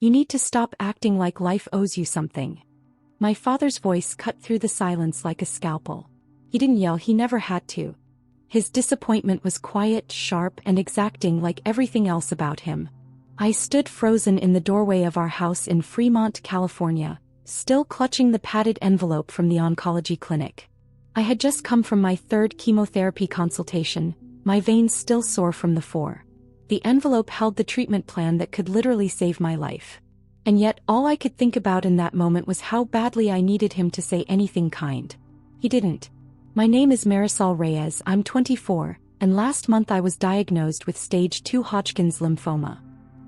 You need to stop acting like life owes you something. My father's voice cut through the silence like a scalpel. He didn't yell, he never had to. His disappointment was quiet, sharp, and exacting like everything else about him. I stood frozen in the doorway of our house in Fremont, California, still clutching the padded envelope from the oncology clinic. I had just come from my third chemotherapy consultation, my veins still sore from the 4. The envelope held the treatment plan that could literally save my life. And yet all I could think about in that moment was how badly I needed him to say anything kind. He didn't. My name is Marisol Reyes, I'm 24, and last month I was diagnosed with stage 2 Hodgkin's lymphoma.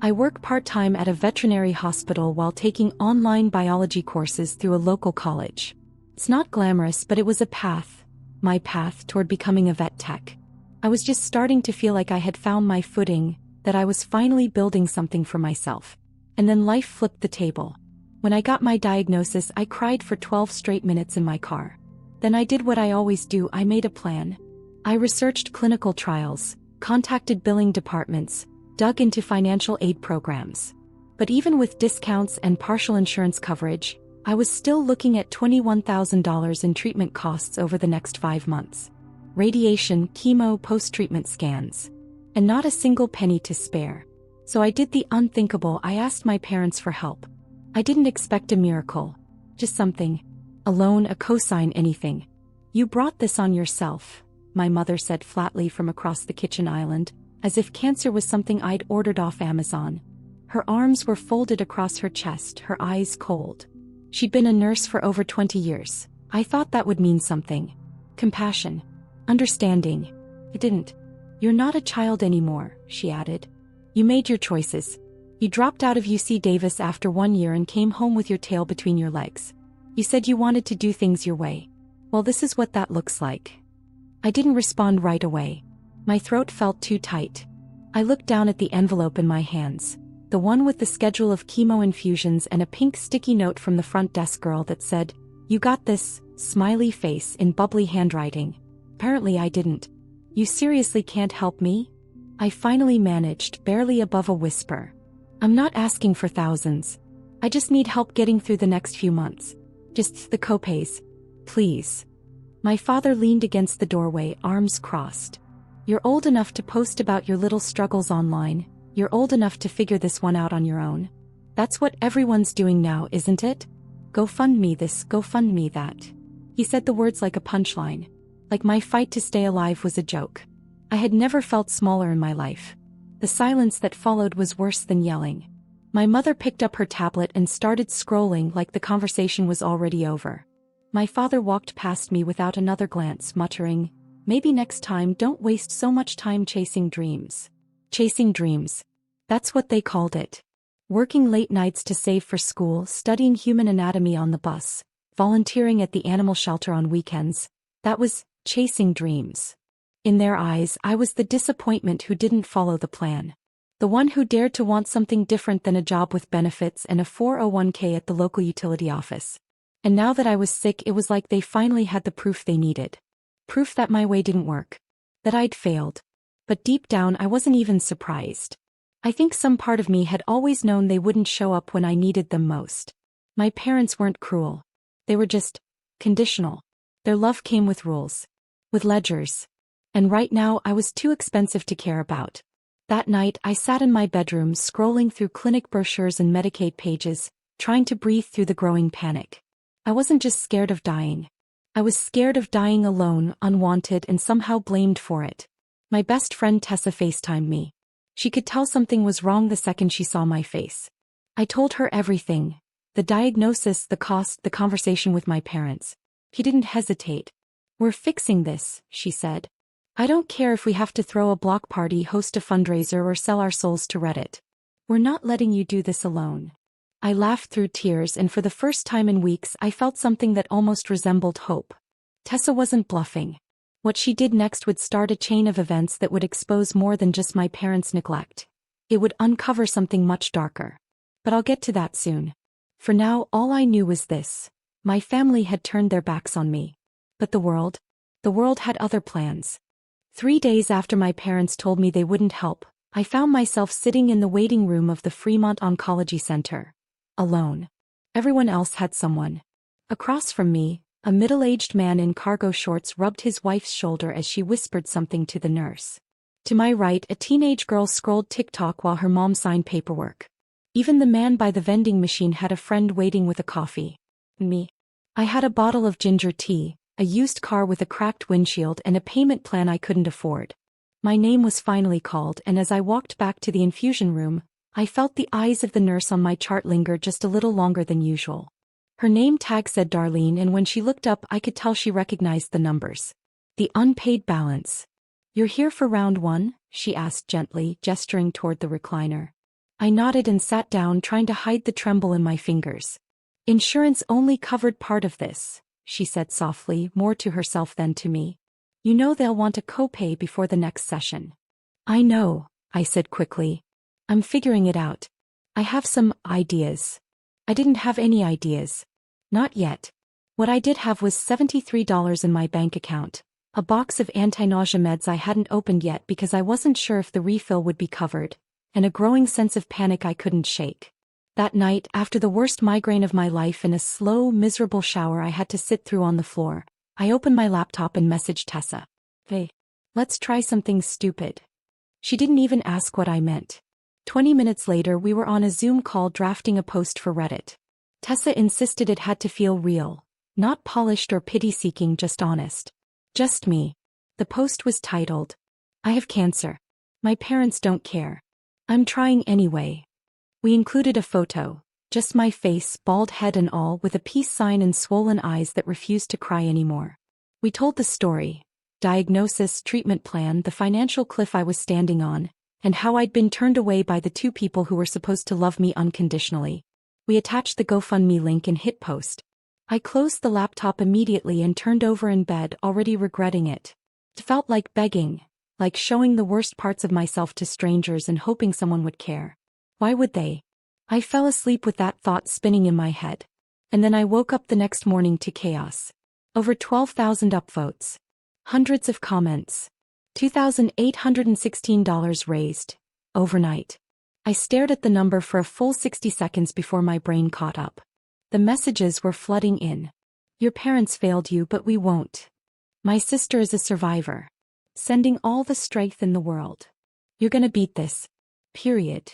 I work part-time at a veterinary hospital while taking online biology courses through a local college. It's not glamorous, but it was a path, my path toward becoming a vet tech. I was just starting to feel like I had found my footing, that I was finally building something for myself. And then life flipped the table. When I got my diagnosis, I cried for 12 straight minutes in my car. Then I did what I always do, I made a plan. I researched clinical trials, contacted billing departments, dug into financial aid programs. But even with discounts and partial insurance coverage, I was still looking at $21,000 in treatment costs over the next 5 months. Radiation, chemo, post-treatment scans. And not a single penny to spare. So I did the unthinkable, I asked my parents for help. I didn't expect a miracle. Just something. A loan, a cosign, anything. You brought this on yourself, my mother said flatly from across the kitchen island, as if cancer was something I'd ordered off Amazon. Her arms were folded across her chest, her eyes cold. She'd been a nurse for over 20 years. I thought that would mean something. Compassion. Understanding. It didn't. You're not a child anymore, she added. You made your choices. You dropped out of UC Davis after 1 year and came home with your tail between your legs. You said you wanted to do things your way. Well, this is what that looks like. I didn't respond right away. My throat felt too tight. I looked down at the envelope in my hands, the one with the schedule of chemo infusions and a pink sticky note from the front desk girl that said, "You got this," smiley face in bubbly handwriting. Apparently I didn't. "You seriously can't help me?" I finally managed, barely above a whisper. "I'm not asking for thousands. I just need help getting through the next few months. Just the copays. Please." My father leaned against the doorway, arms crossed. "You're old enough to post about your little struggles online. You're old enough to figure this one out on your own. That's what everyone's doing now, isn't it? Go fund me this, go fund me that." He said the words like a punchline. Like my fight to stay alive was a joke. I had never felt smaller in my life. The silence that followed was worse than yelling. My mother picked up her tablet and started scrolling like the conversation was already over. My father walked past me without another glance, muttering, "Maybe next time don't waste so much time chasing dreams." Chasing dreams. That's what they called it. Working late nights to save for school, studying human anatomy on the bus, volunteering at the animal shelter on weekends. That was chasing dreams. In their eyes, I was the disappointment who didn't follow the plan. The one who dared to want something different than a job with benefits and a 401k at the local utility office. And now that I was sick, it was like they finally had the proof they needed. Proof that my way didn't work. That I'd failed. But deep down I wasn't even surprised. I think some part of me had always known they wouldn't show up when I needed them most. My parents weren't cruel. They were just conditional. Their love came with rules. With ledgers. And right now I was too expensive to care about. That night I sat in my bedroom scrolling through clinic brochures and Medicaid pages, trying to breathe through the growing panic. I wasn't just scared of dying. I was scared of dying alone, unwanted, and somehow blamed for it. My best friend Tessa FaceTimed me. She could tell something was wrong the second she saw my face. I told her everything. The diagnosis, the cost, the conversation with my parents. She didn't hesitate. "We're fixing this," she said. "I don't care if we have to throw a block party, host a fundraiser, or sell our souls to Reddit. We're not letting you do this alone." I laughed through tears, and for the first time in weeks I felt something that almost resembled hope. Tessa wasn't bluffing. What she did next would start a chain of events that would expose more than just my parents' neglect. It would uncover something much darker. But I'll get to that soon. For now, all I knew was this. My family had turned their backs on me. But the world had other plans. 3 days after my parents told me they wouldn't help, I found myself sitting in the waiting room of the Fremont Oncology Center. Alone. Everyone else had someone. Across from me, a middle-aged man in cargo shorts rubbed his wife's shoulder as she whispered something to the nurse. To my right, a teenage girl scrolled TikTok while her mom signed paperwork. Even the man by the vending machine had a friend waiting with a coffee. Me. I had a bottle of ginger tea, a used car with a cracked windshield, and a payment plan I couldn't afford. My name was finally called, and as I walked back to the infusion room, I felt the eyes of the nurse on my chart linger just a little longer than usual. Her name tag said Darlene, and when she looked up I could tell she recognized the numbers. The unpaid balance. "You're here for round one?" she asked gently, gesturing toward the recliner. I nodded and sat down, trying to hide the tremble in my fingers. "Insurance only covered part of this," she said softly, more to herself than to me. "You know they'll want a copay before the next session." "I know," I said quickly. "I'm figuring it out. I have some ideas." I didn't have any ideas. Not yet. What I did have was $73 in my bank account, a box of anti-nausea meds I hadn't opened yet because I wasn't sure if the refill would be covered, and a growing sense of panic I couldn't shake. That night, after the worst migraine of my life and a slow, miserable shower I had to sit through on the floor, I opened my laptop and messaged Tessa. "Hey, let's try something stupid." She didn't even ask what I meant. 20 minutes later we were on a Zoom call drafting a post for Reddit. Tessa insisted it had to feel real, not polished or pity-seeking, just honest. Just me. The post was titled, "I have cancer. My parents don't care. I'm trying anyway." We included a photo, just my face, bald head and all, with a peace sign and swollen eyes that refused to cry anymore. We told the story. Diagnosis, treatment plan, the financial cliff I was standing on, and how I'd been turned away by the two people who were supposed to love me unconditionally. We attached the GoFundMe link and hit post. I closed the laptop immediately and turned over in bed, already regretting it. It felt like begging, like showing the worst parts of myself to strangers and hoping someone would care. Why would they? I fell asleep with that thought spinning in my head. And then I woke up the next morning to chaos. Over 12,000 upvotes. Hundreds of comments. $2,816 raised. Overnight. I stared at the number for a full 60 seconds before my brain caught up. The messages were flooding in. "Your parents failed you, but we won't. My sister is a survivor. Sending all the strength in the world. You're gonna beat this. Period.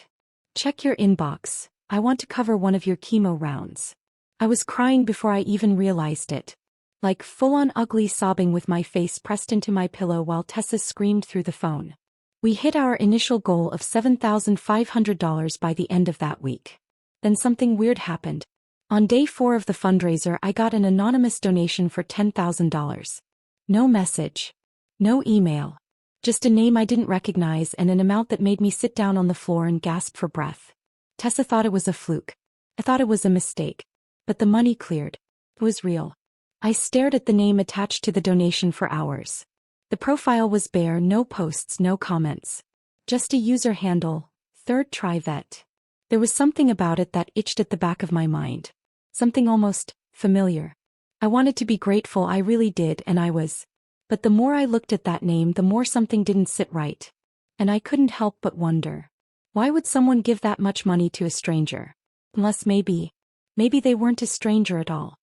Check your inbox. I want to cover one of your chemo rounds." I was crying before I even realized it. Like full-on ugly sobbing with my face pressed into my pillow while Tessa screamed through the phone. We hit our initial goal of $7,500 by the end of that week. Then something weird happened. On day 4 of the fundraiser I got an anonymous donation for $10,000. No message. No email. Just a name I didn't recognize and an amount that made me sit down on the floor and gasp for breath. Tessa thought it was a fluke. I thought it was a mistake. But the money cleared. It was real. I stared at the name attached to the donation for hours. The profile was bare, no posts, no comments. Just a user handle, Third Try Vet. There was something about it that itched at the back of my mind. Something almost familiar. I wanted to be grateful, I really did, and I was. But the more I looked at that name, the more something didn't sit right. And I couldn't help but wonder. Why would someone give that much money to a stranger? Unless maybe they weren't a stranger at all.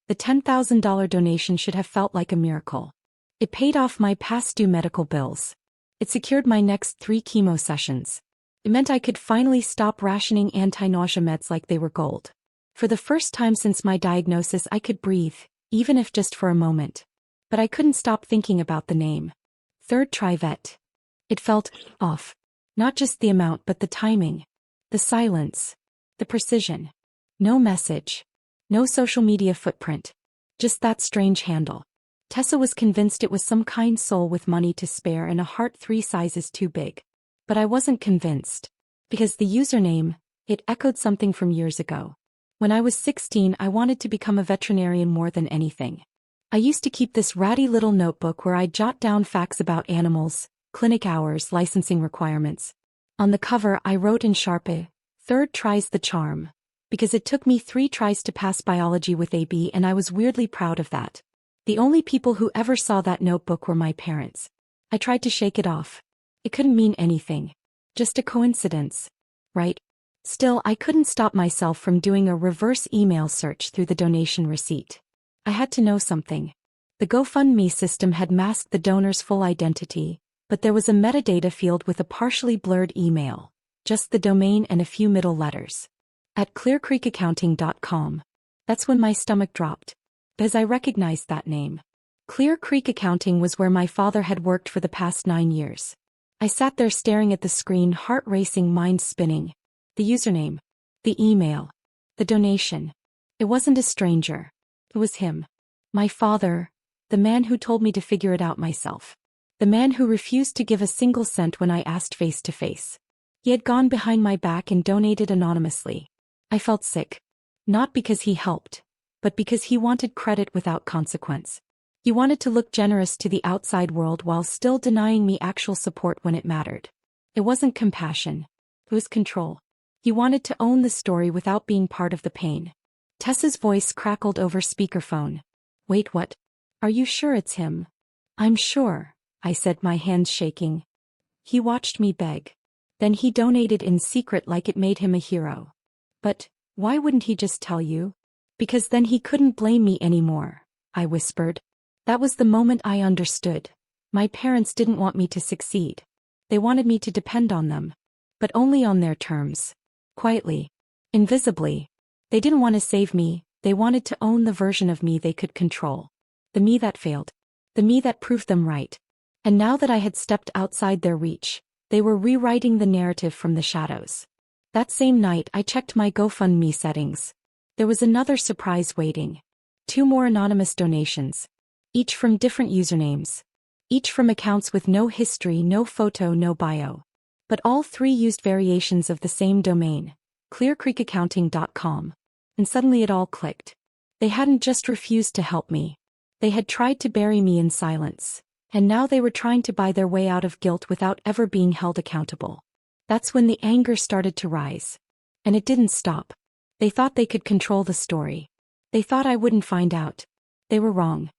The $10,000 donation should have felt like a miracle. It paid off my past due medical bills. It secured my next 3 chemo sessions. It meant I could finally stop rationing anti-nausea meds like they were gold. For the first time since my diagnosis I could breathe, even if just for a moment. But I couldn't stop thinking about the name. Third Try Vet. It felt off. Not just the amount but the timing. The silence. The precision. No message. No social media footprint. Just that strange handle. Tessa was convinced it was some kind soul with money to spare and a heart 3 sizes too big. But I wasn't convinced. Because the username, it echoed something from years ago. When I was 16 I wanted to become a veterinarian more than anything. I used to keep this ratty little notebook where I'd jot down facts about animals, clinic hours, licensing requirements. On the cover I wrote in Sharpie, "Third tries the charm." Because it took me 3 tries to pass biology with AB and I was weirdly proud of that. The only people who ever saw that notebook were my parents. I tried to shake it off. It couldn't mean anything. Just a coincidence, right? Still, I couldn't stop myself from doing a reverse email search through the donation receipt. I had to know something. The GoFundMe system had masked the donor's full identity, but there was a metadata field with a partially blurred email, just the domain and a few middle letters. At clearcreekaccounting.com. That's when my stomach dropped, because I recognized that name. Clear Creek Accounting was where my father had worked for the past 9 years. I sat there staring at the screen, heart racing, mind spinning. The username, the email, the donation. It wasn't a stranger. It was him. My father, the man who told me to figure it out myself. The man who refused to give a single cent when I asked face to face. He had gone behind my back and donated anonymously. I felt sick. Not because he helped, but because he wanted credit without consequence. He wanted to look generous to the outside world while still denying me actual support when it mattered. It wasn't compassion. It was control. He wanted to own the story without being part of the pain. Tessa's voice crackled over speakerphone. Wait, what? Are you sure it's him? I'm sure, I said, my hands shaking. He watched me beg. Then he donated in secret like it made him a hero. But why wouldn't he just tell you? Because then he couldn't blame me anymore, I whispered. That was the moment I understood. My parents didn't want me to succeed. They wanted me to depend on them. But only on their terms. Quietly. Invisibly. They didn't want to save me, they wanted to own the version of me they could control. The me that failed. The me that proved them right. And now that I had stepped outside their reach, they were rewriting the narrative from the shadows. That same night I checked my GoFundMe settings. There was another surprise waiting. 2 more anonymous donations. Each from different usernames. Each from accounts with no history, no photo, no bio. But all 3 used variations of the same domain, clearcreekaccounting.com. And suddenly it all clicked. They hadn't just refused to help me. They had tried to bury me in silence. And now they were trying to buy their way out of guilt without ever being held accountable. That's when the anger started to rise. And it didn't stop. They thought they could control the story. They thought I wouldn't find out. They were wrong.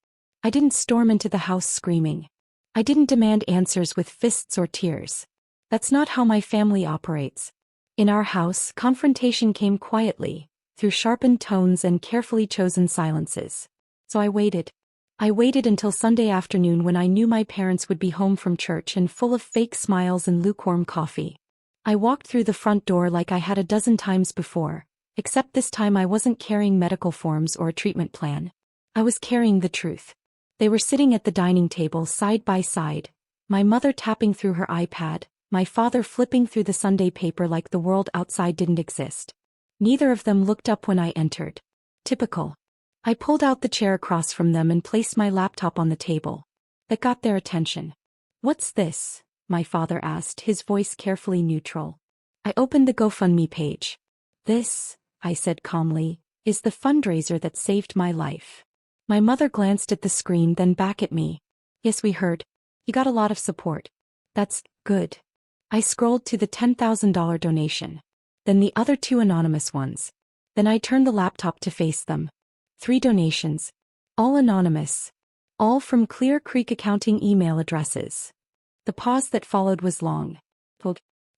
I didn't storm into the house screaming. I didn't demand answers with fists or tears. That's not how my family operates. In our house, confrontation came quietly, through sharpened tones and carefully chosen silences. So I waited. I waited until Sunday afternoon when I knew my parents would be home from church and full of fake smiles and lukewarm coffee. I walked through the front door like I had a dozen times before, except this time I wasn't carrying medical forms or a treatment plan. I was carrying the truth. They were sitting at the dining table side by side, my mother tapping through her iPad, my father flipping through the Sunday paper like the world outside didn't exist. Neither of them looked up when I entered. Typical. I pulled out the chair across from them and placed my laptop on the table. That got their attention. "What's this?" my father asked, his voice carefully neutral. I opened the GoFundMe page. "This," I said calmly, "is the fundraiser that saved my life." My mother glanced at the screen, then back at me. "Yes, we heard. You got a lot of support. That's good." I scrolled to the $10,000 donation. Then the other 2 anonymous ones. Then I turned the laptop to face them. 3 donations. All anonymous. All from Clear Creek Accounting email addresses. The pause that followed was long.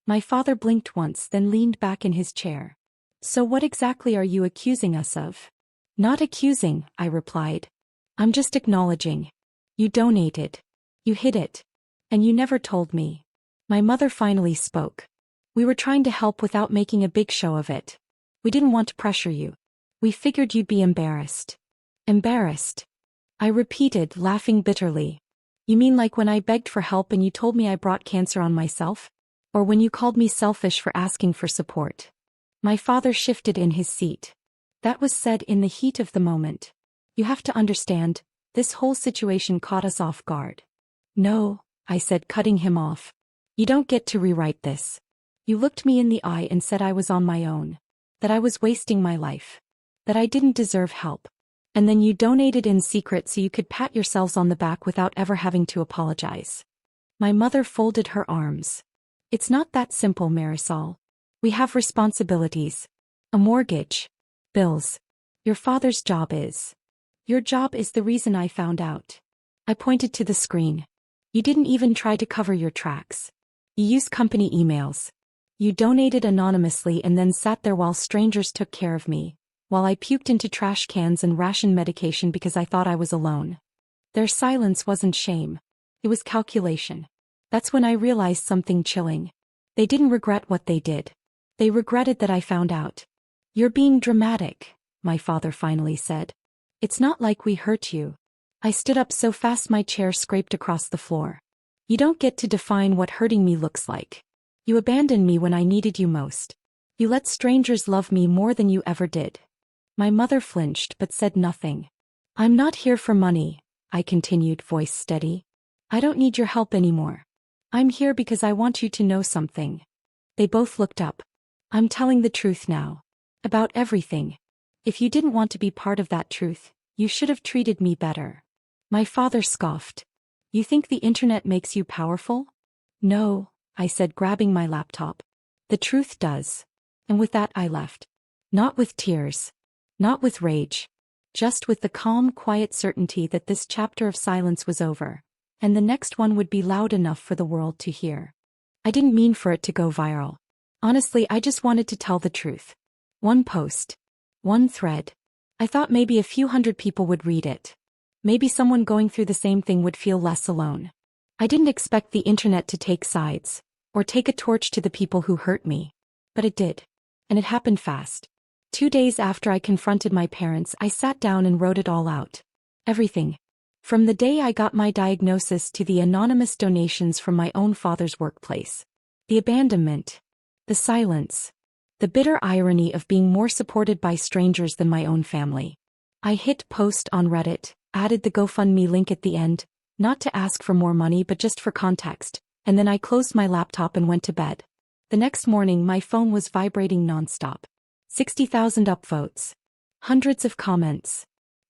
My father blinked once, then leaned back in his chair. "So what exactly are you accusing us of?" "Not accusing," I replied. "I'm just acknowledging. You donated. You hid it. And you never told me." My mother finally spoke. "We were trying to help without making a big show of it. We didn't want to pressure you. We figured you'd be embarrassed." "Embarrassed?" I repeated, laughing bitterly. "You mean like when I begged for help and you told me I brought cancer on myself? Or when you called me selfish for asking for support?" My father shifted in his seat. "That was said in the heat of the moment. You have to understand, this whole situation caught us off guard." "No," I said, cutting him off. "You don't get to rewrite this. You looked me in the eye and said I was on my own. That I was wasting my life. That I didn't deserve help. And then you donated in secret so you could pat yourselves on the back without ever having to apologize." My mother folded her arms. "It's not that simple, Marisol. We have responsibilities. A mortgage. Bills. Your father's job is. Your job is the reason I found out." I pointed to the screen. "You didn't even try to cover your tracks. You use company emails. You donated anonymously and then sat there while strangers took care of me, while I puked into trash cans and rationed medication because I thought I was alone. Their silence wasn't shame. It was calculation. That's when I realized something chilling. They didn't regret what they did. They regretted that I found out. You're being dramatic, my father finally said. It's not like we hurt you. I stood up so fast my chair scraped across the floor. You don't get to define what hurting me looks like. You abandoned me when I needed you most. You let strangers love me more than you ever did. My mother flinched but said nothing. I'm not here for money, I continued, voice steady. I don't need your help anymore. I'm here because I want you to know something. They both looked up. I'm telling the truth now. About everything. If you didn't want to be part of that truth, you should have treated me better. My father scoffed. You think the internet makes you powerful? No, I said, grabbing my laptop. The truth does. And with that I left. Not with tears. Not with rage. Just with the calm, quiet certainty that this chapter of silence was over, and the next one would be loud enough for the world to hear. I didn't mean for it to go viral. Honestly, I just wanted to tell the truth. One post. One thread. I thought maybe a few hundred people would read it. Maybe someone going through the same thing would feel less alone. I didn't expect the internet to take sides, or take a torch to the people who hurt me. But it did. And it happened fast. 2 days after I confronted my parents, I sat down and wrote it all out. Everything. From the day I got my diagnosis to the anonymous donations from my own father's workplace. The abandonment. The silence. The bitter irony of being more supported by strangers than my own family. I hit post on Reddit, added the GoFundMe link at the end, not to ask for more money but just for context, and then I closed my laptop and went to bed. The next morning my phone was vibrating nonstop. 60,000 upvotes. Hundreds of comments.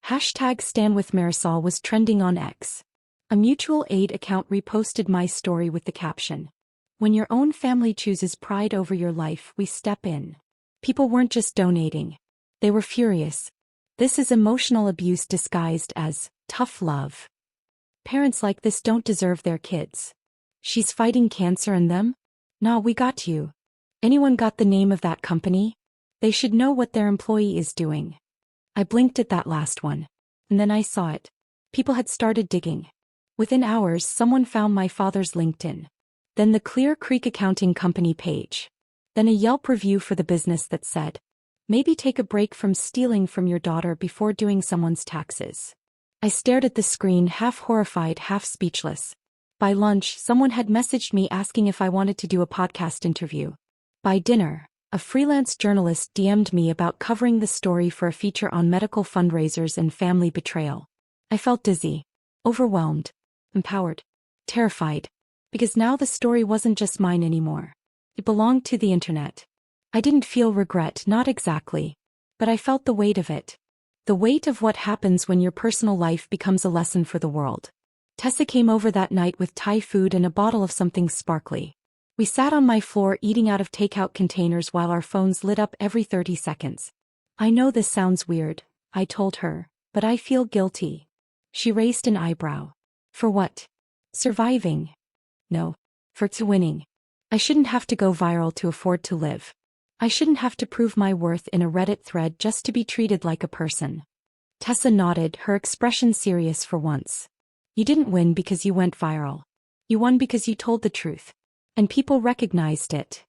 #StanWithMarisol was trending on X. A mutual aid account reposted my story with the caption, "When your own family chooses pride over your life, we step in." People weren't just donating. They were furious. This is emotional abuse disguised as tough love. Parents like this don't deserve their kids. She's fighting cancer and them? Nah, we got you. Anyone got the name of that company? They should know what their employee is doing. I blinked at that last one. And then I saw it. People had started digging. Within hours, someone found my father's LinkedIn. Then the Clear Creek accounting company page. Then a Yelp review for the business that said, "Maybe take a break from stealing from your daughter before doing someone's taxes." I stared at the screen, half horrified, half speechless. By lunch, someone had messaged me asking if I wanted to do a podcast interview. By dinner, a freelance journalist DM'd me about covering the story for a feature on medical fundraisers and family betrayal. I felt dizzy, overwhelmed, empowered, terrified, because now the story wasn't just mine anymore. It belonged to the internet. I didn't feel regret, not exactly, but I felt the weight of it. The weight of what happens when your personal life becomes a lesson for the world. Tessa came over that night with Thai food and a bottle of something sparkly. We sat on my floor eating out of takeout containers while our phones lit up every 30 seconds. "I know this sounds weird," I told her, "but I feel guilty." She raised an eyebrow. "For what? Surviving?" "No. For winning. I shouldn't have to go viral to afford to live. I shouldn't have to prove my worth in a Reddit thread just to be treated like a person." Tessa nodded, her expression serious for once. "You didn't win because you went viral. You won because you told the truth. And people recognized it."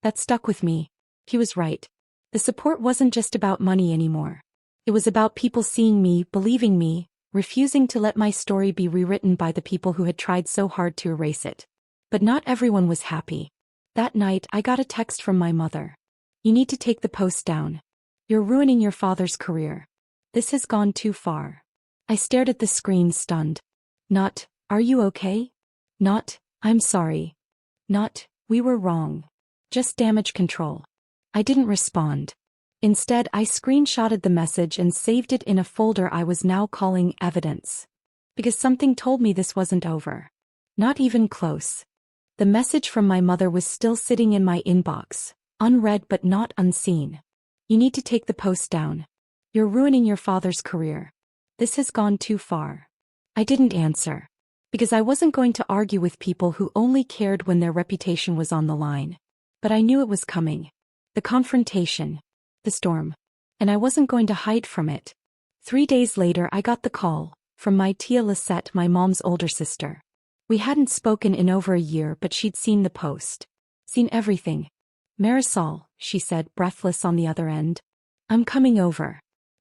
That stuck with me. He was right. The support wasn't just about money anymore. It was about people seeing me, believing me, refusing to let my story be rewritten by the people who had tried so hard to erase it. But not everyone was happy. That night, I got a text from my mother. "You need to take the post down. You're ruining your father's career. This has gone too far." I stared at the screen, stunned. Not, "Are you okay?" Not, "I'm sorry." Not, "We were wrong." Just damage control. I didn't respond. Instead, I screenshotted the message and saved it in a folder I was now calling evidence. Because something told me this wasn't over. Not even close. The message from my mother was still sitting in my inbox, unread but not unseen. "You need to take the post down. You're ruining your father's career. This has gone too far." I didn't answer. Because I wasn't going to argue with people who only cared when their reputation was on the line. But I knew it was coming. The confrontation. The storm. And I wasn't going to hide from it. 3 days later I got the call, from my tia Lisette, my mom's older sister. We hadn't spoken in over a year, but she'd seen the post. Seen everything. "Marisol," she said, breathless on the other end. "I'm coming over.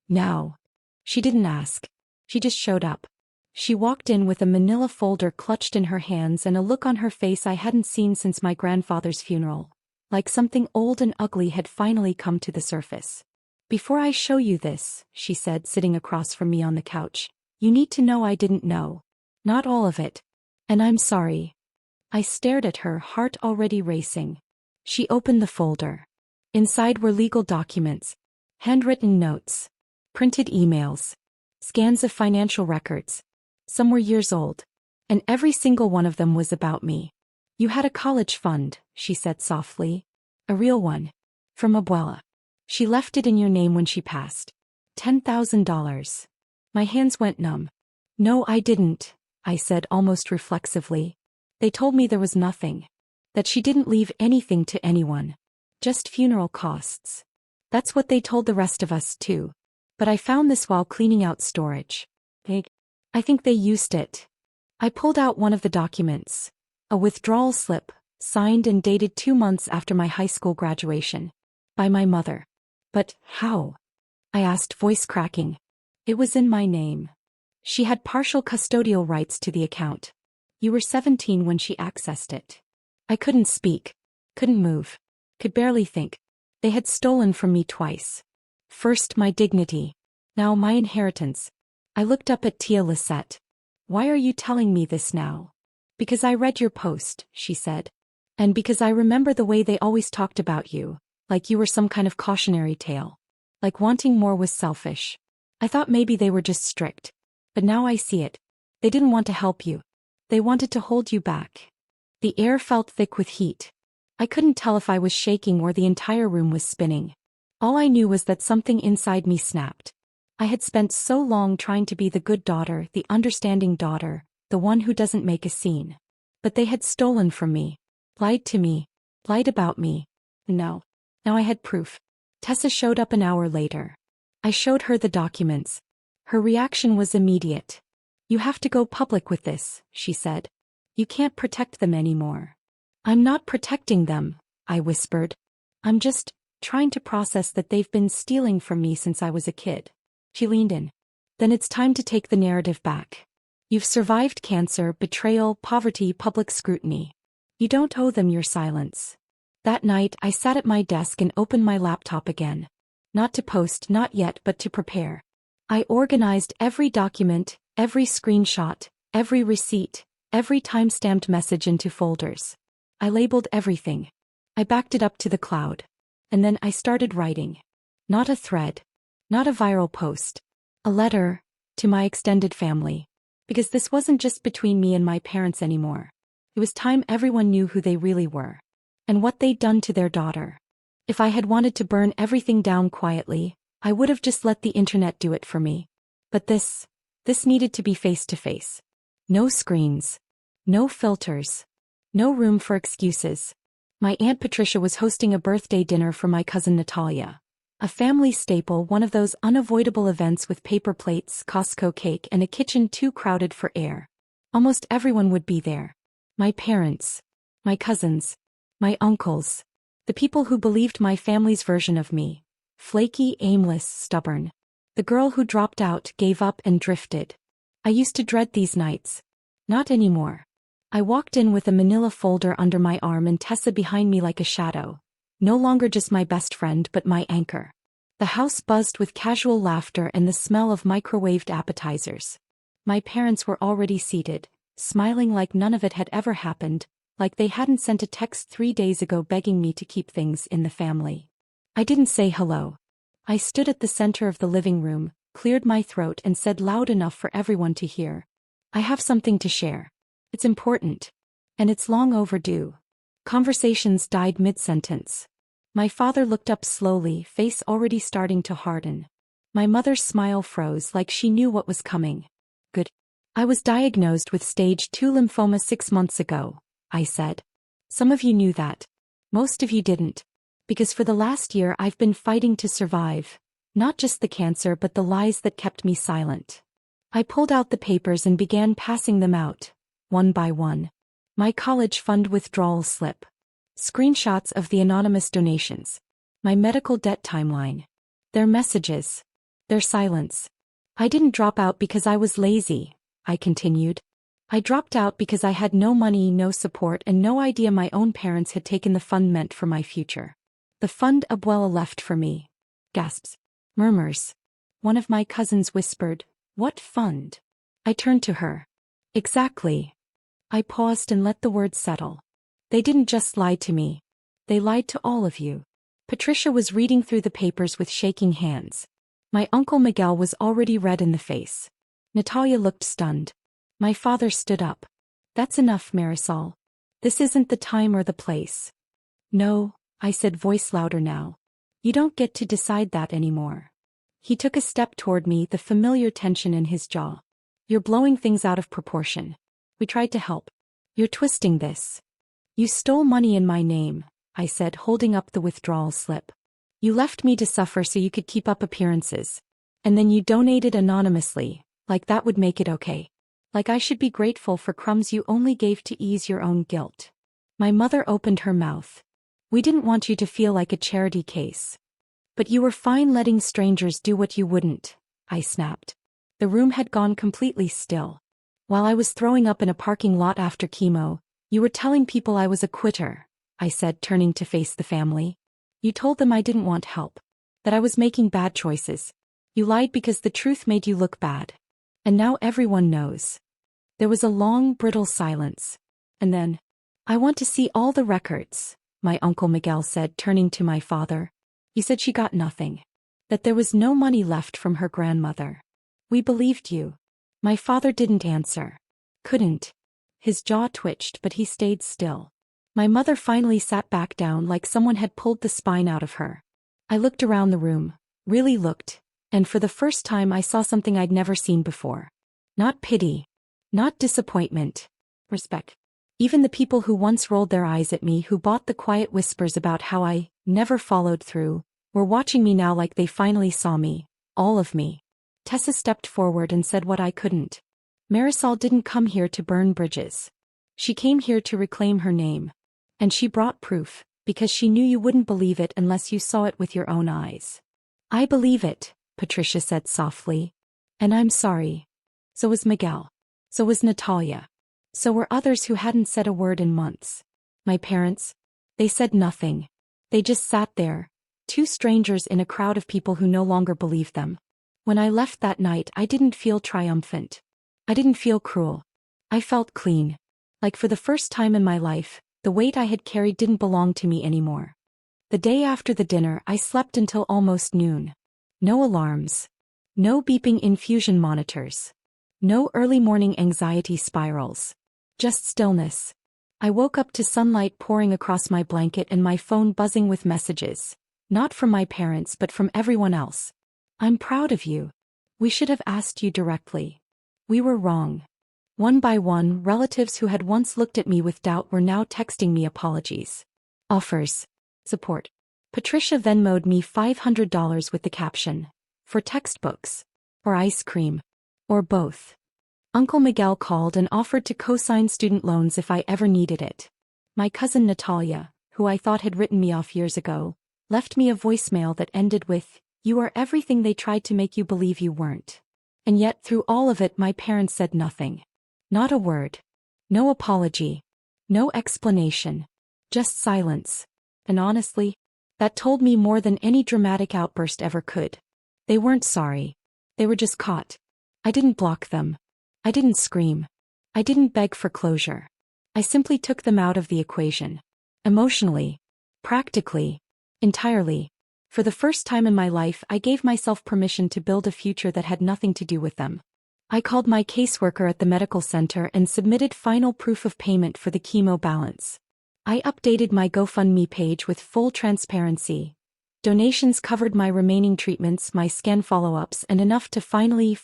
Now." She didn't ask. She just showed up. She walked in with a manila folder clutched in her hands and a look on her face I hadn't seen since my grandfather's funeral. Like something old and ugly had finally come to the surface. "Before I show you this," she said, sitting across from me on the couch, "you need to know I didn't know. Not all of it. And I'm sorry." I stared at her, heart already racing. She opened the folder. Inside were legal documents, handwritten notes, printed emails, scans of financial records. Some were years old. And every single one of them was about me. "You had a college fund," she said softly. "A real one. From Abuela. She left it in your name when she passed. $10,000. My hands went numb. "No, I didn't," I said almost reflexively. "They told me there was nothing. That she didn't leave anything to anyone. Just funeral costs. That's what they told the rest of us too. But I found this while cleaning out storage. I think they used it." I pulled out one of the documents. A withdrawal slip, signed and dated 2 months after my high school graduation. By my mother. "But how?" I asked, voice cracking. "It was in my name. She had partial custodial rights to the account. You were 17 when she accessed it." I couldn't speak. Couldn't move. Could barely think. They had stolen from me twice. First my dignity. Now my inheritance. I looked up at tia Lisette. "Why are you telling me this now?" "Because I read your post," she said. "And because I remember the way they always talked about you, like you were some kind of cautionary tale. Like wanting more was selfish. I thought maybe they were just strict. But now I see it. They didn't want to help you. They wanted to hold you back." The air felt thick with heat. I couldn't tell if I was shaking or the entire room was spinning. All I knew was that something inside me snapped. I had spent so long trying to be the good daughter, the understanding daughter, the one who doesn't make a scene. But they had stolen from me. Lied to me. Lied about me. No. Now I had proof. Tessa showed up an hour later. I showed her the documents. Her reaction was immediate. "You have to go public with this," she said. "You can't protect them anymore." "I'm not protecting them," I whispered. "I'm just trying to process that they've been stealing from me since I was a kid." She leaned in. "Then it's time to take the narrative back. You've survived cancer, betrayal, poverty, public scrutiny. You don't owe them your silence." That night I sat at my desk and opened my laptop again. Not to post, not yet, but to prepare. I organized every document, every screenshot, every receipt, every time-stamped message into folders. I labeled everything. I backed it up to the cloud. And then I started writing. Not a thread. Not a viral post. A letter. To my extended family. Because this wasn't just between me and my parents anymore. It was time everyone knew who they really were. And what they'd done to their daughter. If I had wanted to burn everything down quietly, I would have just let the internet do it for me. But this needed to be face to face. No screens. No filters. No room for excuses. My Aunt Patricia was hosting a birthday dinner for my cousin Natalia. A family staple, one of those unavoidable events with paper plates, Costco cake, and a kitchen too crowded for air. Almost everyone would be there. My parents. My cousins. My uncles. The people who believed my family's version of me. Flaky, aimless, stubborn. The girl who dropped out, gave up, and drifted. I used to dread these nights. Not anymore. I walked in with a manila folder under my arm and Tessa behind me like a shadow. No longer just my best friend but my anchor. The house buzzed with casual laughter and the smell of microwaved appetizers. My parents were already seated, smiling like none of it had ever happened, like they hadn't sent a text 3 days ago begging me to keep things in the family. I didn't say hello. I stood at the center of the living room, cleared my throat and said loud enough for everyone to hear. "I have something to share. It's important. And it's long overdue." Conversations died mid-sentence. My father looked up slowly, face already starting to harden. My mother's smile froze like she knew what was coming. "Good. I was diagnosed with stage 2 lymphoma 6 months ago, I said. Some of you knew that. Most of you didn't. Because for the last year I've been fighting to survive. Not just the cancer but the lies that kept me silent. I pulled out the papers and began passing them out, one by one. My college fund withdrawal slip. Screenshots of the anonymous donations. My medical debt timeline. Their messages. Their silence. I didn't drop out because I was lazy, I continued. I dropped out because I had no money, no support, and no idea my own parents had taken the fund meant for my future. The fund Abuela left for me. Gasps. Murmurs. One of my cousins whispered, "What fund?" I turned to her. Exactly. I paused and let the words settle. They didn't just lie to me. They lied to all of you. Patricia was reading through the papers with shaking hands. My uncle Miguel was already red in the face. Natalia looked stunned. My father stood up. That's enough, Marisol. This isn't the time or the place. No, I said, voice louder now. You don't get to decide that anymore. He took a step toward me, the familiar tension in his jaw. You're blowing things out of proportion. We tried to help. You're twisting this. You stole money in my name, I said, holding up the withdrawal slip. You left me to suffer so you could keep up appearances. And then you donated anonymously, like that would make it okay. Like I should be grateful for crumbs you only gave to ease your own guilt. My mother opened her mouth. We didn't want you to feel like a charity case. But you were fine letting strangers do what you wouldn't, I snapped. The room had gone completely still. While I was throwing up in a parking lot after chemo, you were telling people I was a quitter, I said, turning to face the family. You told them I didn't want help. That I was making bad choices. You lied because the truth made you look bad. And now everyone knows. There was a long, brittle silence. And then, I want to see all the records, my Uncle Miguel said, turning to my father. You said she got nothing. That there was no money left from her grandmother. We believed you. My father didn't answer. Couldn't. His jaw twitched, but he stayed still. My mother finally sat back down like someone had pulled the spine out of her. I looked around the room, really looked, and for the first time I saw something I'd never seen before. Not pity. Not disappointment. Respect. Even the people who once rolled their eyes at me, who bought the quiet whispers about how I never followed through, were watching me now like they finally saw me. All of me. Tessa stepped forward and said what I couldn't. Marisol didn't come here to burn bridges. She came here to reclaim her name. And she brought proof, because she knew you wouldn't believe it unless you saw it with your own eyes. I believe it, Patricia said softly. And I'm sorry. So was Miguel. So was Natalia. So were others who hadn't said a word in months. My parents. They said nothing. They just sat there, two strangers in a crowd of people who no longer believed them. When I left that night, I didn't feel triumphant. I didn't feel cruel. I felt clean. Like for the first time in my life, the weight I had carried didn't belong to me anymore. The day after the dinner, I slept until almost noon. No alarms. No beeping infusion monitors. No early morning anxiety spirals. Just stillness. I woke up to sunlight pouring across my blanket and my phone buzzing with messages. Not from my parents but from everyone else. I'm proud of you. We should have asked you directly. We were wrong. One by one, relatives who had once looked at me with doubt were now texting me apologies. Offers. Support. Patricia Venmo'd me $500 with the caption, "For textbooks." Or ice cream. Or both. Uncle Miguel called and offered to co-sign student loans if I ever needed it. My cousin Natalia, who I thought had written me off years ago, left me a voicemail that ended with, "You are everything they tried to make you believe you weren't." And yet through all of it my parents said nothing. Not a word. No apology. No explanation. Just silence. And honestly, that told me more than any dramatic outburst ever could. They weren't sorry. They were just caught. I didn't block them. I didn't scream. I didn't beg for closure. I simply took them out of the equation. Emotionally. Practically. Entirely. For the first time in my life, I gave myself permission to build a future that had nothing to do with them. I called my caseworker at the medical center and submitted final proof of payment for the chemo balance. I updated my GoFundMe page with full transparency. Donations covered my remaining treatments, my scan follow-ups, and enough to finally,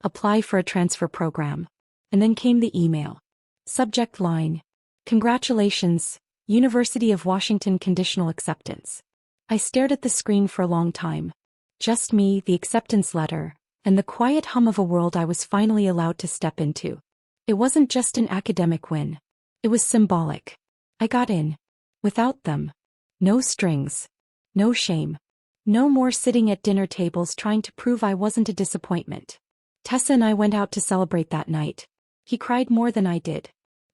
Apply for a transfer program. And then came the email. Subject line. Congratulations, University of Washington conditional acceptance. I stared at the screen for a long time. Just me, the acceptance letter, and the quiet hum of a world I was finally allowed to step into. It wasn't just an academic win. It was symbolic. I got in. Without them. No strings. No shame. No more sitting at dinner tables trying to prove I wasn't a disappointment. Tessa and I went out to celebrate that night. He cried more than I did.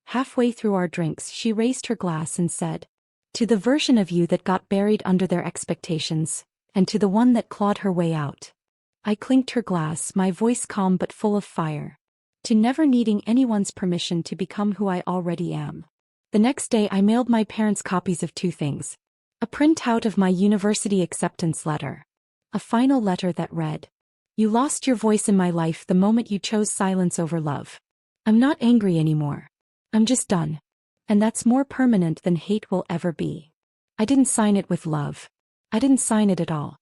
Halfway through our drinks, she raised her glass and said, "To the version of you that got buried under their expectations, and to the one that clawed her way out." I clinked her glass, my voice calm but full of fire. To never needing anyone's permission to become who I already am. The next day I mailed my parents copies of two things. A printout of my university acceptance letter. A final letter that read, "You lost your voice in my life the moment you chose silence over love. I'm not angry anymore. I'm just done. And that's more permanent than hate will ever be." I didn't sign it with love. I didn't sign it at all.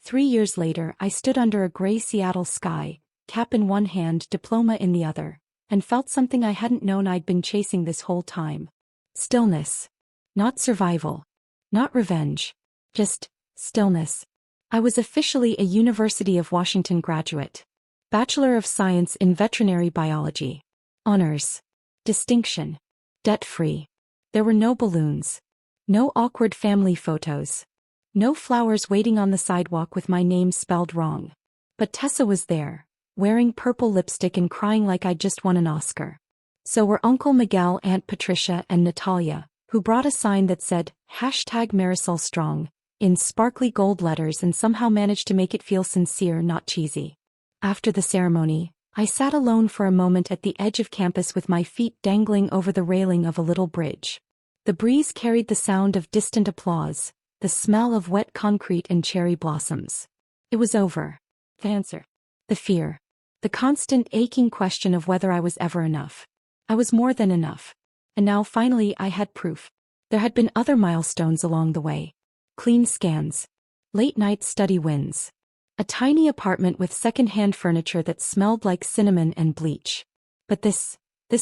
3 years later, I stood under a gray Seattle sky, cap in one hand, diploma in the other, and felt something I hadn't known I'd been chasing this whole time. Stillness. Not survival. Not revenge. Just stillness. I was officially a University of Washington graduate. Bachelor of Science in Veterinary Biology. Honors. Distinction. Debt-free. There were no balloons. No awkward family photos. No flowers waiting on the sidewalk with my name spelled wrong. But Tessa was there, wearing purple lipstick and crying like I'd just won an Oscar. So were Uncle Miguel, Aunt Patricia, and Natalia, who brought a sign that said, #Marisol Strong, in sparkly gold letters and somehow managed to make it feel sincere, not cheesy. After the ceremony, I sat alone for a moment at the edge of campus with my feet dangling over the railing of a little bridge. The breeze carried the sound of distant applause, the smell of wet concrete and cherry blossoms. It was over. The answer. The fear. The constant aching question of whether I was ever enough. I was more than enough. And now finally I had proof. There had been other milestones along the way. Clean scans. Late-night study wins. A tiny apartment with second-hand furniture that smelled like cinnamon and bleach. But this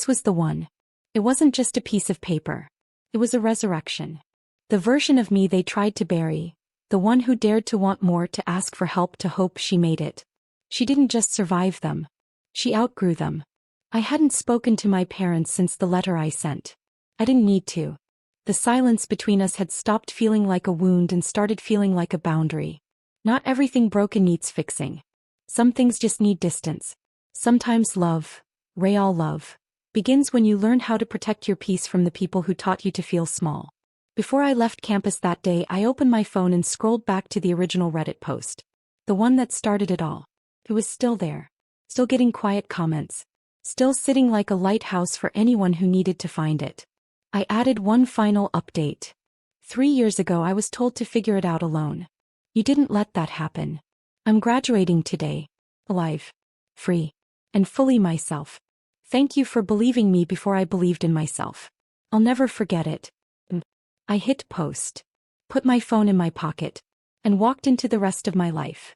was the one. It wasn't just a piece of paper. It was a resurrection. The version of me they tried to bury. The one who dared to want more, to ask for help, to hope she made it. She didn't just survive them. She outgrew them. I hadn't spoken to my parents since the letter I sent. I didn't need to. The silence between us had stopped feeling like a wound and started feeling like a boundary. Not everything broken needs fixing. Some things just need distance. Sometimes love, real love, begins when you learn how to protect your peace from the people who taught you to feel small. Before I left campus that day, I opened my phone and scrolled back to the original Reddit post. The one that started it all. It was still there. Still getting quiet comments. Still sitting like a lighthouse for anyone who needed to find it. I added one final update. 3 years ago I was told to figure it out alone. You didn't let that happen. I'm graduating today. Alive. Free. And fully myself. Thank you for believing me before I believed in myself. I'll never forget it. I hit post. Put my phone in my pocket. And walked into the rest of my life.